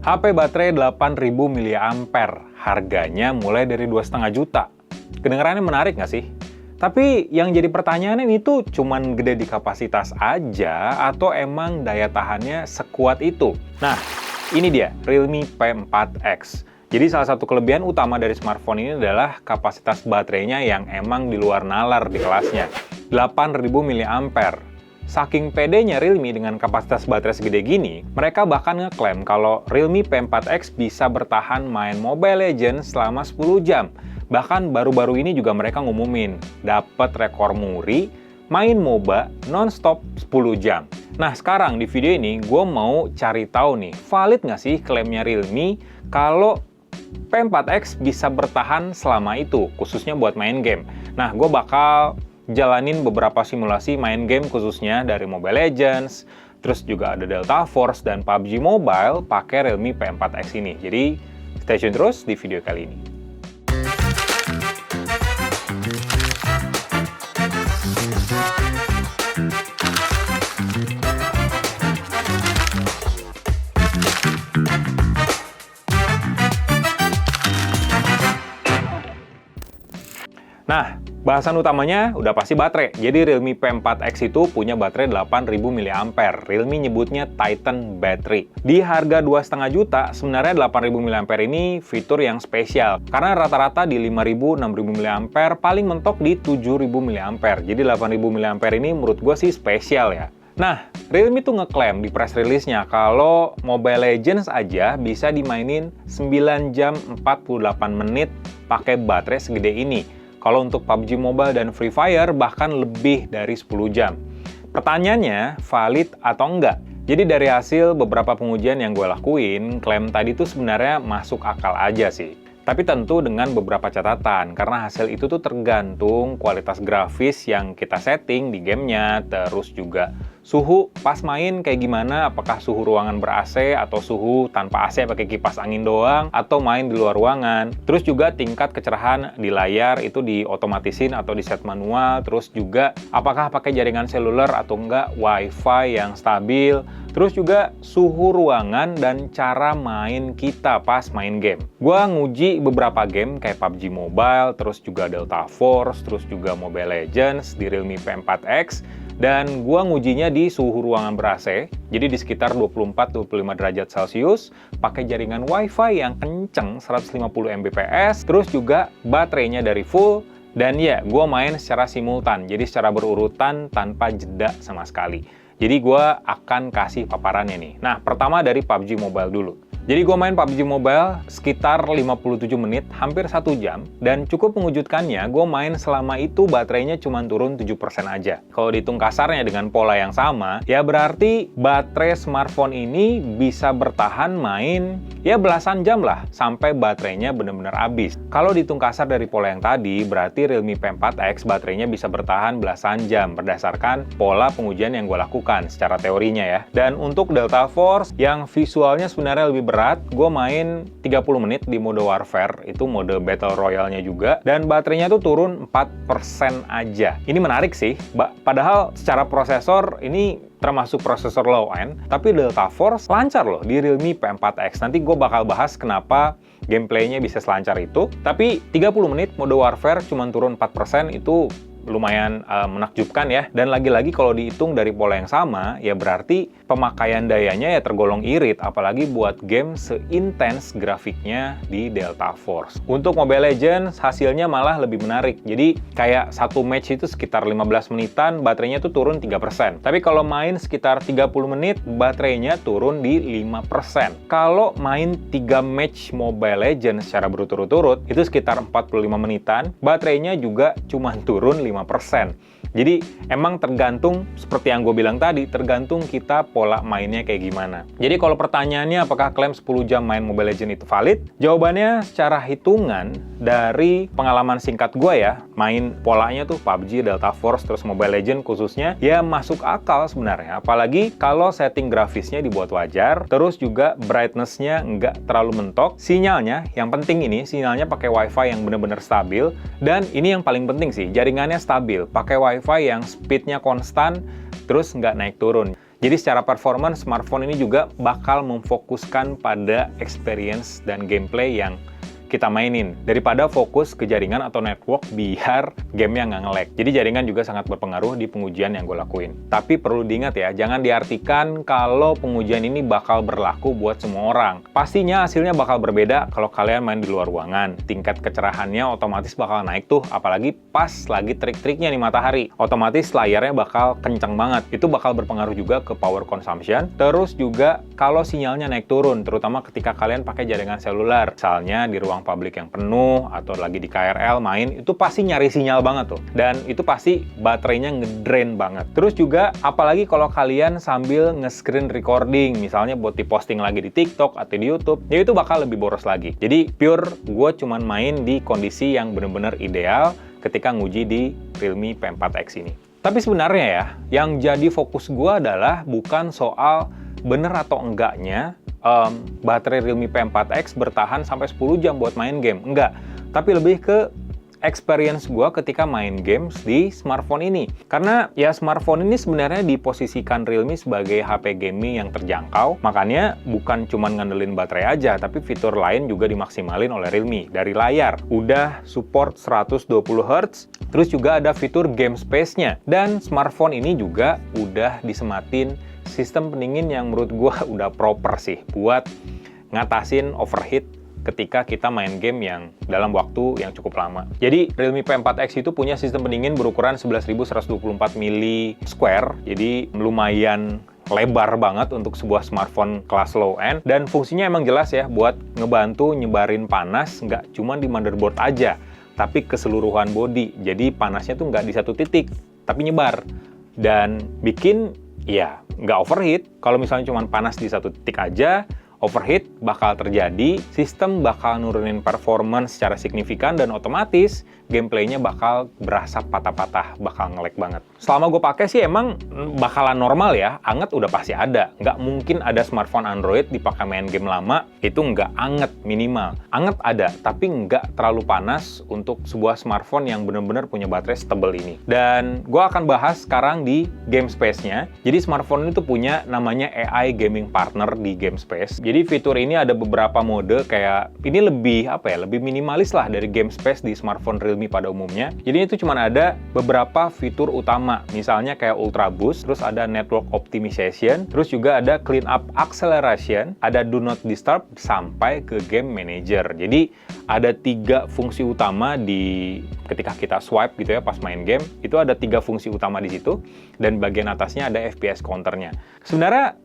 HP baterai 8000 mAh, harganya mulai dari 2,5 juta. Kedengarannya menarik nggak sih? Tapi yang jadi pertanyaan ini tuh cuman gede di kapasitas aja atau emang daya tahannya sekuat itu? Nah, ini dia Realme P4X. Jadi salah satu kelebihan utama dari smartphone ini adalah kapasitas baterainya yang emang di luar nalar di kelasnya. 8000 mAh. Saking pedenya Realme dengan kapasitas baterai segede gini, mereka bahkan ngeklaim kalau Realme P4X bisa bertahan main Mobile Legends selama 10 jam. Bahkan baru-baru ini juga mereka ngumumin, dapat rekor muri, main MOBA non-stop 10 jam. Nah sekarang di video ini gue mau cari tahu nih, valid nggak sih klaimnya Realme kalau P4X bisa bertahan selama itu, khususnya buat main game. Nah, gue bakal jalanin beberapa simulasi main game khususnya dari Mobile Legends, terus juga ada Delta Force dan PUBG Mobile pakai Realme P4X ini. Jadi, stay tune terus di video kali ini. Nah, bahasan utamanya udah pasti baterai. Jadi Realme P4X itu punya baterai 8000 mAh. Realme nyebutnya Titan Battery. Di harga 2,5 juta, sebenarnya 8000 mAh ini fitur yang spesial. Karena rata-rata di 5000-6000 mAh, paling mentok di 7000 mAh. Jadi 8000 mAh ini menurut gue sih spesial ya. Nah, Realme tuh ngeklaim di press release-nya kalau Mobile Legends aja bisa dimainin 9 jam 48 menit pakai baterai segede ini. Kalau untuk PUBG Mobile dan Free Fire bahkan lebih dari 10 jam. Pertanyaannya, valid atau enggak? Jadi dari hasil beberapa pengujian yang gue lakuin, klaim tadi tuh sebenarnya masuk akal aja sih. Tapi tentu dengan beberapa catatan, karena hasil itu tuh tergantung kualitas grafis yang kita setting di gamenya, terus juga suhu pas main kayak gimana, apakah suhu ruangan ber-AC atau suhu tanpa AC pakai kipas angin doang, atau main di luar ruangan. Terus juga tingkat kecerahan di layar itu diotomatisin atau di set manual, terus juga apakah pakai jaringan seluler atau enggak, wifi yang stabil, terus juga suhu ruangan dan cara main kita pas main game. Gua nguji beberapa game kayak PUBG Mobile, terus juga Delta Force, terus juga Mobile Legends di Realme P4X, dan gua ngujinya di suhu ruangan ber-AC, jadi di sekitar 24-25 derajat Celcius, pakai jaringan wifi yang kenceng 150 Mbps, terus juga baterainya dari full, dan ya, gua main secara simultan, jadi secara berurutan tanpa jeda sama sekali. Jadi gue akan kasih paparannya nih. Nah, pertama dari PUBG Mobile dulu. Jadi gue main PUBG Mobile sekitar 57 menit, hampir 1 jam. Dan cukup mengejutkannya, gue main selama itu baterainya cuma turun 7% aja. Kalau dihitung kasarnya dengan pola yang sama, ya berarti baterai smartphone ini bisa bertahan main ya belasan jam lah, sampai baterainya benar-benar habis. Kalau dihitung kasar dari pola yang tadi, berarti Realme P4X baterainya bisa bertahan belasan jam, berdasarkan pola pengujian yang gue lakukan secara teorinya ya. Dan untuk Delta Force, yang visualnya sebenarnya lebih berat, gue main 30 menit di mode Warfare, itu mode Battle Royale-nya juga, dan baterainya tuh turun 4% aja. Ini menarik sih, padahal secara prosesor ini termasuk prosesor low-end, tapi Delta Force lancar loh di Realme P4X. Nanti gue bakal bahas kenapa gameplaynya bisa selancar itu, tapi 30 menit mode Warfare cuma turun 4%, itu lumayan menakjubkan ya. Dan lagi-lagi kalau dihitung dari pola yang sama, ya berarti pemakaian dayanya ya tergolong irit, apalagi buat game seintens grafiknya di Delta Force. Untuk Mobile Legends hasilnya malah lebih menarik. Jadi kayak satu match itu sekitar 15 menitan, baterainya tuh turun 3%. Tapi kalau main sekitar 30 menit, baterainya turun di 5%. Kalau main 3 match Mobile Legends secara berturut-turut, itu sekitar 45 menitan, baterainya juga cuma turun 5%. Jadi emang tergantung, seperti yang gue bilang tadi, tergantung kita pola mainnya kayak gimana. Jadi kalau pertanyaannya apakah klaim 10 jam main Mobile Legends itu valid? Jawabannya secara hitungan dari pengalaman singkat gue ya, main polanya tuh PUBG, Delta Force, terus Mobile Legends khususnya, ya masuk akal sebenarnya. Apalagi kalau setting grafisnya dibuat wajar, terus juga brightness-nya nggak terlalu mentok, sinyalnya, yang penting ini, sinyalnya pakai wifi yang benar-benar stabil, dan ini yang paling penting sih, jaringannya stabil, pakai wifi yang speednya konstan, terus nggak naik turun. Jadi secara performance, smartphone ini juga bakal memfokuskan pada experience dan gameplay yang kita mainin, daripada fokus ke jaringan atau network biar gamenya nggak nge-lag. Jadi jaringan juga sangat berpengaruh di pengujian yang gue lakuin. Tapi perlu diingat ya, jangan diartikan kalau pengujian ini bakal berlaku buat semua orang. Pastinya hasilnya bakal berbeda kalau kalian main di luar ruangan. Tingkat kecerahannya otomatis bakal naik tuh, apalagi pas lagi trik-triknya nih matahari. Otomatis layarnya bakal kenceng banget. Itu bakal berpengaruh juga ke power consumption. Terus juga kalau sinyalnya naik turun, terutama ketika kalian pakai jaringan seluler. Misalnya di ruang publik yang penuh atau lagi di KRL main, itu pasti nyari sinyal banget tuh, dan itu pasti baterainya ngedrain banget. Terus juga apalagi kalau kalian sambil nge-screen recording, misalnya buat diposting lagi di TikTok atau di YouTube, ya itu bakal lebih boros lagi. Jadi pure gue cuman main di kondisi yang bener-bener ideal ketika nguji di Realme P4X ini. Tapi sebenarnya ya, yang jadi fokus gue adalah bukan soal bener atau enggaknya baterai Realme P4X bertahan sampai 10 jam buat main game. Enggak, tapi lebih ke experience gue ketika main games di smartphone ini. Karena ya smartphone ini sebenarnya diposisikan Realme sebagai HP gaming yang terjangkau, makanya bukan cuma ngandelin baterai aja, tapi fitur lain juga dimaksimalin oleh Realme. Dari layar, udah support 120 Hz, terus juga ada fitur game space-nya. Dan smartphone ini juga udah disematin sistem pendingin yang menurut gue udah proper sih buat ngatasin overheat ketika kita main game yang dalam waktu yang cukup lama. Jadi Realme P4X itu punya sistem pendingin berukuran 11.124 mili square, jadi lumayan lebar banget untuk sebuah smartphone kelas low end, dan fungsinya emang jelas ya buat ngebantu nyebarin panas nggak cuma di motherboard aja, tapi keseluruhan body. Jadi panasnya tuh nggak di satu titik, tapi nyebar dan bikin ya nggak overheat. Kalau misalnya cuma panas di satu titik aja, overheat bakal terjadi, sistem bakal nurunin performance secara signifikan, dan otomatis gameplaynya bakal berasa patah-patah, bakal nge-lag banget. Selama gue pakai sih emang bakalan normal ya, anget udah pasti ada. Nggak mungkin ada smartphone Android dipakai main game lama, itu nggak anget minimal. Anget ada, tapi nggak terlalu panas untuk sebuah smartphone yang bener-bener punya baterai setebel ini. Dan gue akan bahas sekarang di game space-nya. Jadi smartphone ini tuh punya namanya AI Gaming Partner di game space. Jadi fitur ini ada beberapa mode, kayak ini lebih lebih minimalis lah dari game space di smartphone Realme pada umumnya. Jadi itu cuma ada beberapa fitur utama, misalnya kayak Ultra Boost, terus ada Network Optimization, terus juga ada Clean Up Acceleration, ada Do Not Disturb, sampai ke Game Manager. Jadi ada 3 fungsi utama ketika kita swipe gitu ya pas main game, itu ada 3 fungsi utama di situ, dan bagian atasnya ada FPS counternya. Sebenarnya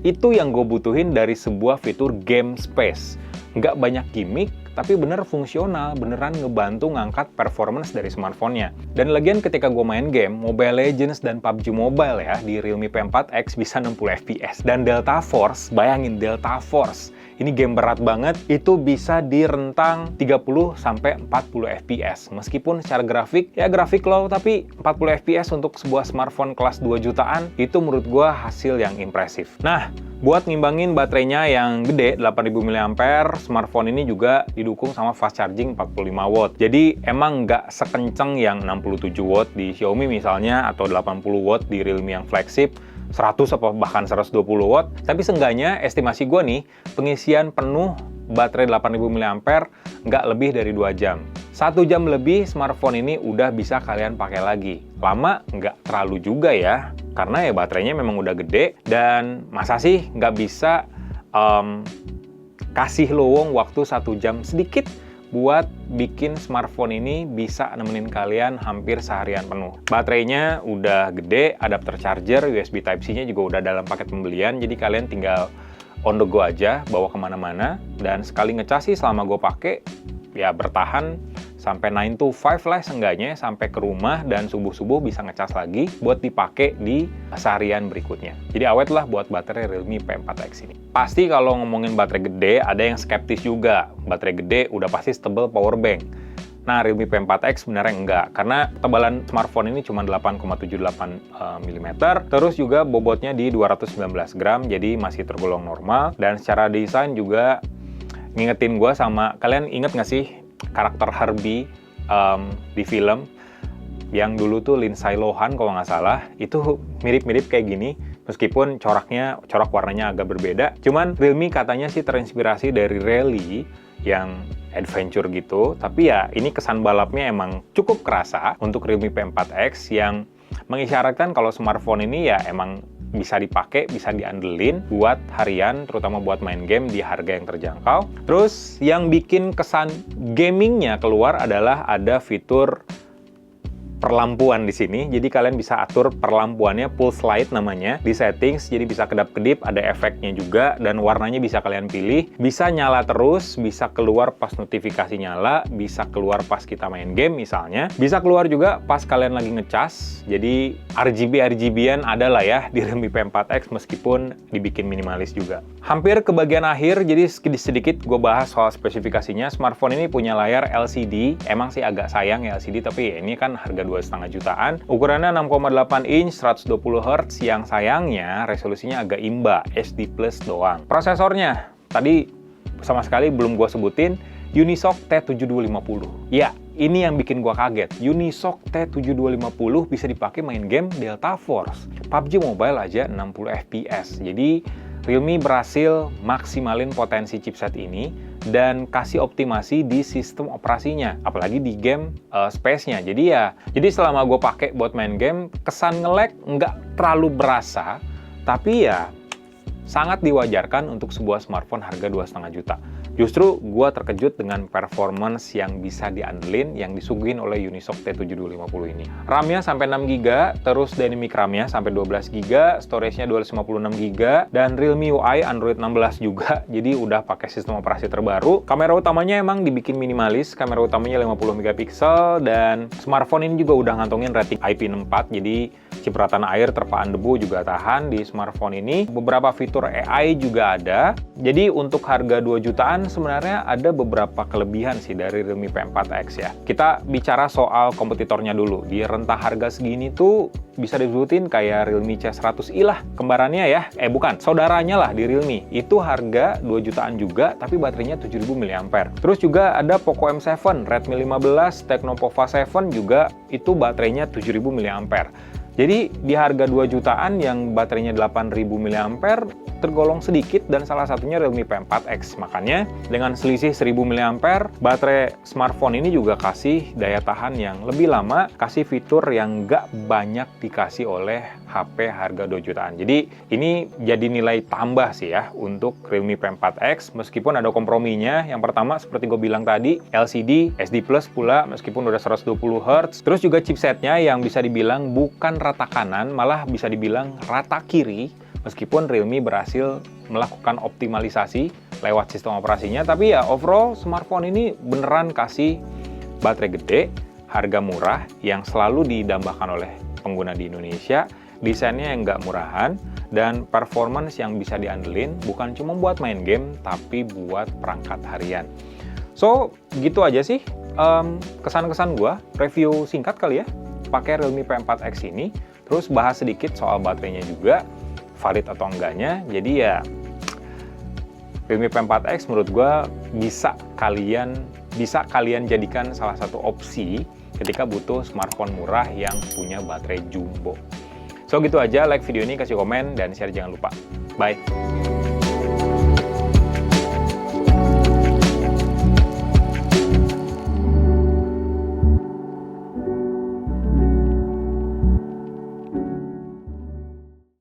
itu yang gue butuhin dari sebuah fitur game space. Nggak banyak gimmick, tapi bener fungsional, beneran ngebantu ngangkat performance dari smartphone-nya. Dan lagian ketika gue main game, Mobile Legends dan PUBG Mobile ya, di Realme P4X bisa 60 FPS. Dan Delta Force, bayangin Delta Force, ini game berat banget, itu bisa di rentang 30-40 FPS. Meskipun secara grafik, ya grafik low, tapi 40 FPS untuk sebuah smartphone kelas 2 jutaan, itu menurut gue hasil yang impresif. Nah, buat ngimbangin baterainya yang gede, 8000 mAh, smartphone ini juga didukung sama fast charging 45 watt. Jadi emang nggak sekenceng yang 67 watt di Xiaomi misalnya, atau 80 watt di Realme yang flagship, 100 atau bahkan 120 watt, tapi seenggaknya estimasi gue nih, pengisian penuh baterai 8000 mAh nggak lebih dari 2 jam. 1 jam lebih smartphone ini udah bisa kalian pakai lagi. Lama nggak terlalu juga ya, karena ya baterainya memang udah gede, dan masa sih nggak bisa kasih lowong waktu 1 jam sedikit buat bikin smartphone ini bisa nemenin kalian hampir seharian penuh. Baterainya udah gede, adapter charger, USB Type-C-nya juga udah dalam paket pembelian, jadi kalian tinggal on the go aja, bawa kemana-mana, dan sekali ngecas sih selama gue pakai, ya bertahan sampai 9 to 5 lah seenggaknya, sampai ke rumah, dan subuh-subuh bisa ngecas lagi buat dipakai di seharian berikutnya. Jadi awet lah buat baterai Realme P4X ini. Pasti kalau ngomongin baterai gede, ada yang skeptis juga. Baterai gede udah pasti stable power bank. Nah, Realme P4X sebenarnya enggak, karena tebalan smartphone ini cuma 8,78 mm, terus juga bobotnya di 219 gram, jadi masih tergolong normal, dan secara desain juga ngingetin gue sama, kalian inget nggak sih karakter Herbie di film yang dulu tuh Lindsay Lohan kalau nggak salah, itu mirip-mirip kayak gini, meskipun corak warnanya agak berbeda. Cuman Realme katanya sih terinspirasi dari rally yang adventure gitu, tapi ya ini kesan balapnya emang cukup kerasa untuk Realme P4X yang mengisyaratkan kalau smartphone ini ya emang bisa dipakai, bisa diandelin buat harian, terutama buat main game di harga yang terjangkau. Terus yang bikin kesan gamingnya keluar adalah ada fitur perlampuan di sini. Jadi kalian bisa atur perlampuannya, pulse light namanya, di settings. Jadi bisa kedap-kedip, ada efeknya juga, dan warnanya bisa kalian pilih. Bisa nyala terus, bisa keluar pas notifikasi nyala, bisa keluar pas kita main game misalnya. Bisa keluar juga pas kalian lagi ngecas. Jadi RGB-RGB-an ada lah ya di Realme P4X meskipun dibikin minimalis juga. Hampir ke bagian akhir, jadi sedikit gue bahas soal spesifikasinya. Smartphone ini punya layar LCD. Emang sih agak sayang ya LCD, tapi ya ini kan harga 2,5 jutaan. Ukurannya 6,8 inch, 120 Hz, yang sayangnya resolusinya agak imba, HD Plus doang. Prosesornya, tadi sama sekali belum gua sebutin, Unisoc T7250. Ya, ini yang bikin gua kaget. Unisoc T7250 bisa dipakai main game Delta Force. PUBG Mobile aja 60 FPS. Jadi, Realme berhasil maksimalin potensi chipset ini dan kasih optimasi di sistem operasinya, apalagi di game space-nya. Jadi selama gue pakai buat main game, kesan nge-lag nggak terlalu berasa, tapi ya sangat diwajarkan untuk sebuah smartphone harga 2,5 juta. Justru gue terkejut dengan performance yang bisa diandelin yang disuguhin oleh Unisoc T7250 ini. RAM-nya sampai 6 GB, terus dynamic RAM-nya sampai 12 GB, storage-nya 256 GB, dan Realme UI Android 16 juga, jadi udah pakai sistem operasi terbaru. Kamera utamanya emang dibikin minimalis, kamera utamanya 50 MP, dan smartphone ini juga udah ngantongin rating IP64, jadi cipratan air, terpaan debu juga tahan di smartphone ini. Beberapa fitur AI juga ada. Jadi untuk harga 2 jutaan sebenarnya ada beberapa kelebihan sih dari Realme P4X ya. Kita bicara soal kompetitornya dulu. Di rentang harga segini tuh bisa disebutin kayak Realme C100i lah, kembarannya ya. Bukan, saudaranya lah di Realme. Itu harga 2 jutaan juga, tapi baterainya 7000 mAh. Terus juga ada Poco M7, Redmi 15, Tecno Pova 7 juga itu baterainya 7000 mAh. Jadi di harga 2 jutaan yang baterainya 8000 mAh tergolong sedikit dan salah satunya Realme P4X. Makanya dengan selisih 1000 mAh, baterai smartphone ini juga kasih daya tahan yang lebih lama, kasih fitur yang nggak banyak dikasih oleh HP harga 2 jutaan. Jadi ini jadi nilai tambah sih ya untuk Realme P4X meskipun ada komprominya. Yang pertama seperti gue bilang tadi, LCD, SD Plus pula meskipun udah 120 Hz. Terus juga chipsetnya yang bisa dibilang bukan rata kanan, malah bisa dibilang rata kiri. Meskipun Realme berhasil melakukan optimalisasi lewat sistem operasinya, tapi ya overall smartphone ini beneran kasih baterai gede, harga murah yang selalu didambakan oleh pengguna di Indonesia, desainnya yang nggak murahan, dan performance yang bisa diandelin bukan cuma buat main game, tapi buat perangkat harian. So, gitu aja sih kesan-kesan gua, review singkat kali ya, pakai Realme P4X ini, terus bahas sedikit soal baterainya juga, valid atau enggaknya. Jadi ya Realme P4X menurut gue bisa kalian jadikan salah satu opsi ketika butuh smartphone murah yang punya baterai jumbo. So gitu aja, like video ini, kasih komen, dan share jangan lupa. Bye!